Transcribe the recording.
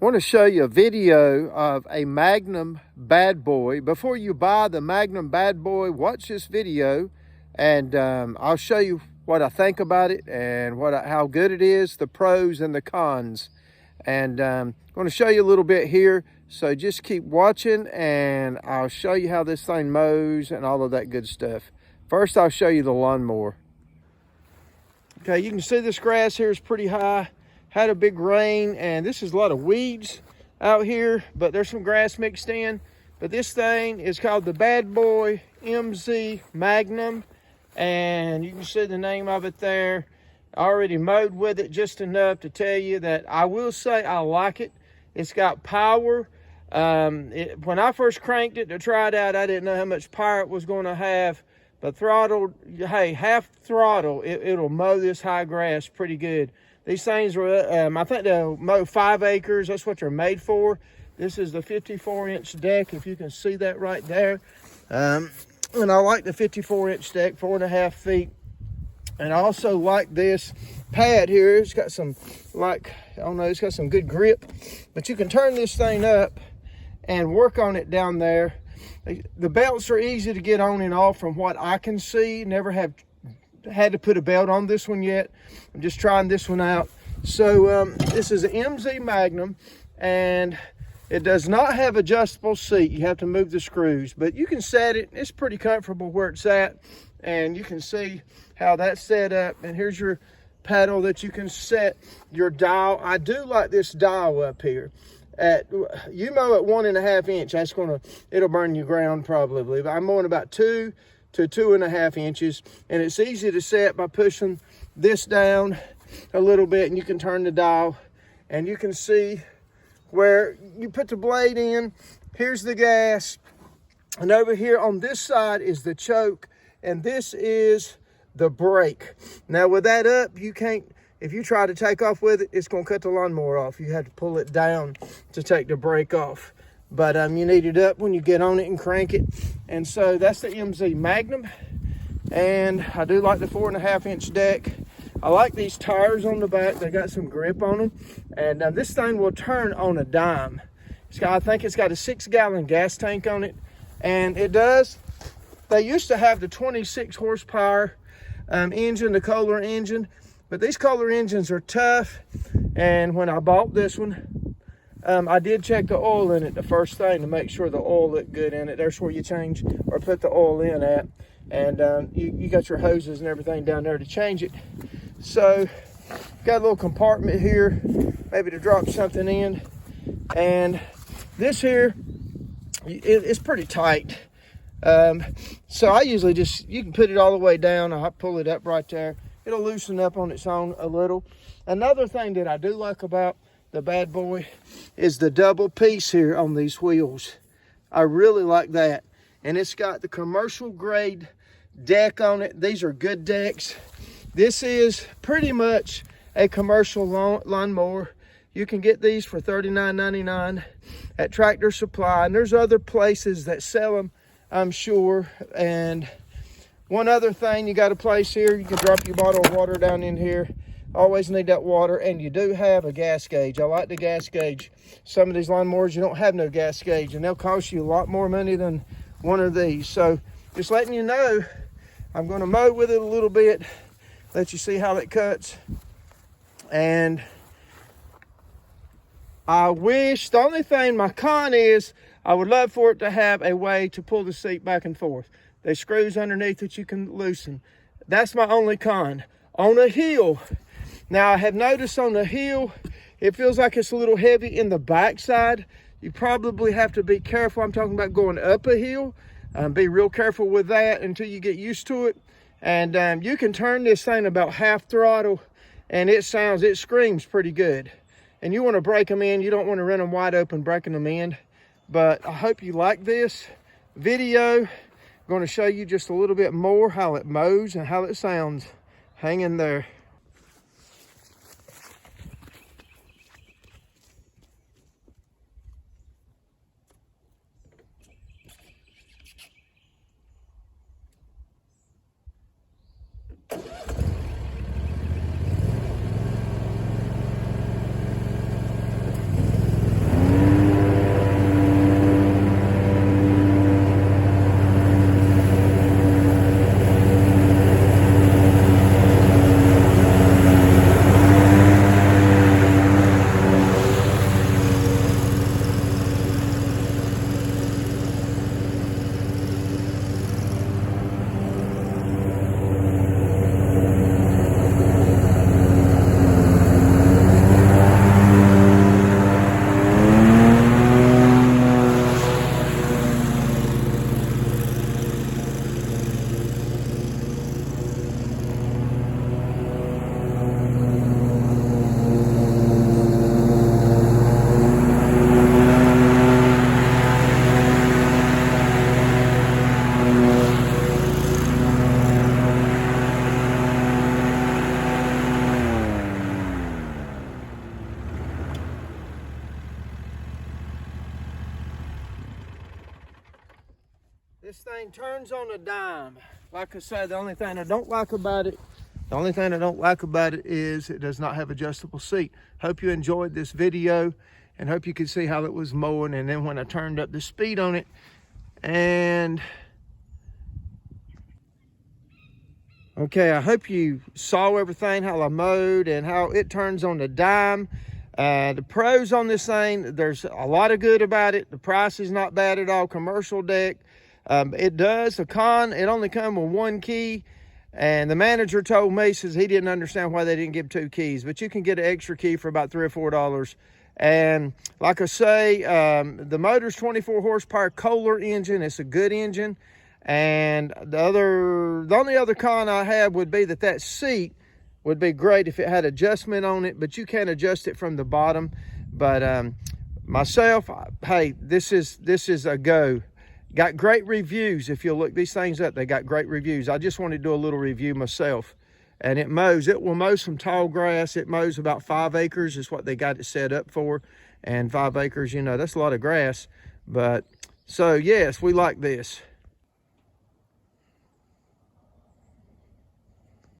I want to show you a video of a Magnum Bad Boy. Before you buy the Magnum Bad Boy, watch this video and I'll show you what I think about it and how good it is, the pros and the cons. And I'm going to show you a little bit here, so just keep watching and I'll show you how this thing mows and all of that good stuff. First, I'll show you the lawnmower. Okay, you can see this grass here is pretty high. Had a big rain, and this is a lot of weeds out here, but there's some grass mixed in. But this thing is called the Bad Boy MZ Magnum, and you can see the name of it there. I already mowed with it just enough to tell you that I will say I like it. It's got power. When I first cranked it to try it out, I didn't know how much power it was going to have. But throttle, hey, half throttle, it'll mow this high grass pretty good. These things are, I think they'll mow 5 acres. That's what they're made for. This is the 54-inch deck, if you can see that right there. And I like the 54-inch deck, 4.5 feet. And I also like this pad here. It's got some, like, I don't know, it's got some good grip. But you can turn this thing up and work on it down there. The belts are easy to get on and off from what I can see. Never have had to put a belt on this one yet. I'm just trying this one out. So this is an MZ Magnum, and it does not have adjustable seat. You have to move the screws, but you can set it. It's pretty comfortable where it's at, and you can see how that's set up. And here's your pedal that you can set your dial. I do like this dial up here. You mow at 1.5 inch, that's it'll burn your ground probably. But I'm mowing about 2 to 2.5 inches, and it's easy to set by pushing this down a little bit, and you can turn the dial, and you can see where you put the blade in. Here's the gas, and over here on this side is the choke, and this is the brake. Now with that up, you can't, if you try to take off with it, it's going to cut the lawnmower off. You have to pull it down to take the brake off. But you need it up when you get on it and crank it. And so that's the MZ Magnum. And I do like the 4.5 inch deck. I like these tires on the back. They got some grip on them. And this thing will turn on a dime. I think it's got a 6-gallon gas tank on it. And it does. They used to have the 26 horsepower engine, the Kohler engine. But these Kohler engines are tough. And when I bought this one, I did check the oil in it the first thing to make sure the oil looked good in it. There's where you change or put the oil in at. And you got your hoses and everything down there to change it. So, got a little compartment here, maybe to drop something in. And this here, it's pretty tight. So I usually you can put it all the way down. I'll pull it up right there. It'll loosen up on its own a little. Another thing that I do like about the Bad Boy is the double piece here on these wheels. I really like that. And it's got the commercial grade deck on it. These are good decks. This is pretty much a commercial lawnmower. You can get these for $39.99 at Tractor Supply. And there's other places that sell them, I'm sure. And one other thing, you got a place here, you can drop your bottle of water down in here. Always need that water, and you do have a gas gauge. I like the gas gauge. Some of these lawnmowers, you don't have no gas gauge, and they'll cost you a lot more money than one of these. So just letting you know, I'm going to mow with it a little bit, let you see how it cuts. And I wish, the only thing, my con is, I would love for it to have a way to pull the seat back and forth. There's screws underneath that you can loosen. That's my only con. On a hill, now I have noticed on the hill, it feels like it's a little heavy in the backside. You probably have to be careful. I'm talking about going up a hill. Be real careful with that until you get used to it. And you can turn this thing about half throttle, and it screams pretty good. And you want to break them in. You don't want to run them wide open, breaking them in. But I hope you like this video. I'm going to show you just a little bit more how it mows and how it sounds. Hang in there. This thing turns on a dime. Like I said, the only thing I don't like about it is it does not have adjustable seat. Hope you enjoyed this video and hope you could see how it was mowing. And then when I turned up the speed on it, and okay, I hope you saw everything, how I mowed and how it turns on the dime. The pros on this thing, there's a lot of good about it. The price is not bad at all, commercial deck. It does, the con, it only comes with one key. And the manager told me, says he didn't understand why they didn't give 2 keys, but you can get an extra key for about $3 or $4. And like I say, the motor's 24 horsepower Kohler engine. It's a good engine. And the only other con I have would be that seat would be great if it had adjustment on it, but you can't adjust it from the bottom. But myself, hey, this is a go. Got great reviews. If you'll look these things up, they got great reviews. I just wanted to do a little review myself. And it will mow some tall grass. It mows about 5 acres is what they got it set up for. And 5 acres, you know, that's a lot of grass. But so yes, we like this.